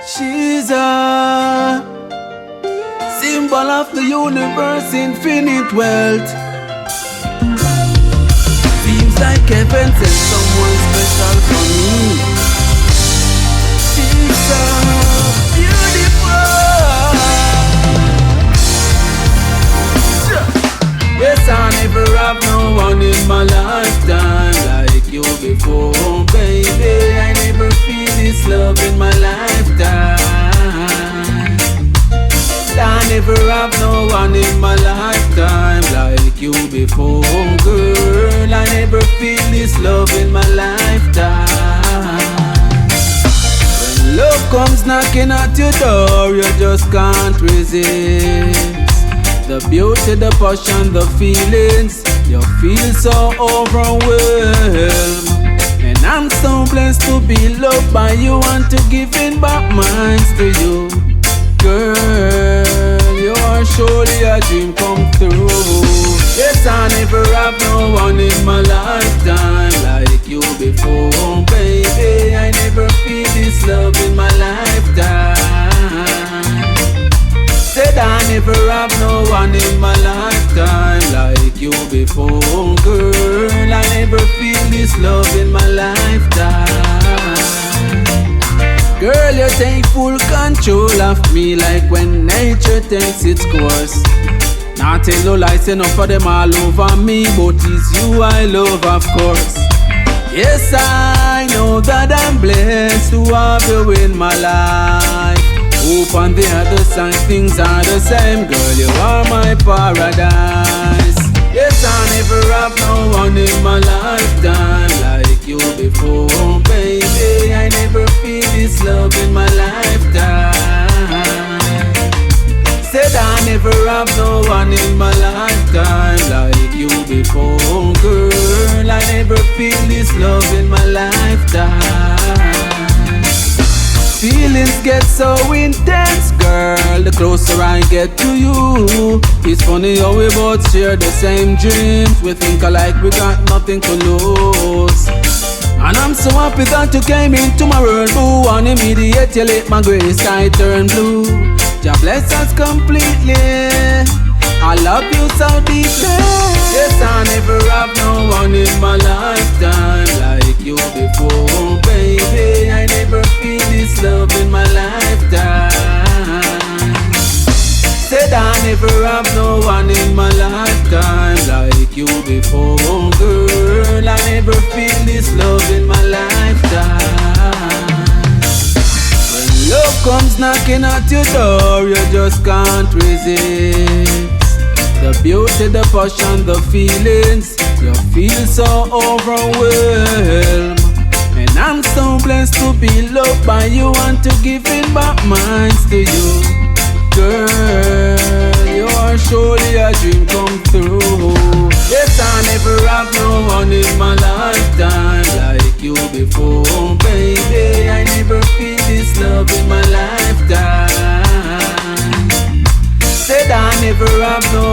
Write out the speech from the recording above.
She's a symbol of the universe, infinite wealth. Seems like heaven sent someone special for me. She's so beautiful. Yes, I never have no one in my lifetime like you before, baby. I never feel this love in my lifetime. I never have no one in my lifetime like you before, girl. I never feel this love in my lifetime. When love comes knocking at your door, you just can't resist. The beauty, the passion, the feelings, you feel so overwhelmed. And I'm so blessed to be loved by you and to giving back mine to you. Girl, you are surely a dream come true. Yes, I never have no one in my lifetime like you before, baby. I never feel this love in my lifetime. Said I never have no one in my lifetime like you before, girl. I never feel this love in my lifetime. Girl, you take full control of me like when nature takes its course. Not tell no lies, enough of them all over me, but it's you I love, of course. Yes, I know that I'm blessed to have you in my life. Hope on the other side things are the same, girl, you are my paradise. Yes, I never have no one in my lifetime like you before, baby. I never feel this love in my lifetime. Said I never have no one in my lifetime like you before, girl. I never feel this love in my lifetime. Feelings get so intense, girl, the closer I get to you. It's funny how we both share the same dreams. We think alike, we got nothing to lose. And I'm so happy that you came into my world, boo. And immediately you let my gray sky turn blue. Jah bless us completely. I love you so deeply. Yes, I never have no one in my lifetime like you before, baby. I never feel this love in my lifetime. Said I never have no one in my lifetime like you before, girl. I never feel this love in my lifetime. When love comes knocking at your door, you just can't resist. The beauty, the passion, the feelings, you feel so overwhelmed. And I'm so blessed to be loved by you and to giving back mine to you. Girl, you are surely a dream come true. Yes, I never have no one in my lifetime like you before, baby. I never feel this love in my lifetime. Said I never have no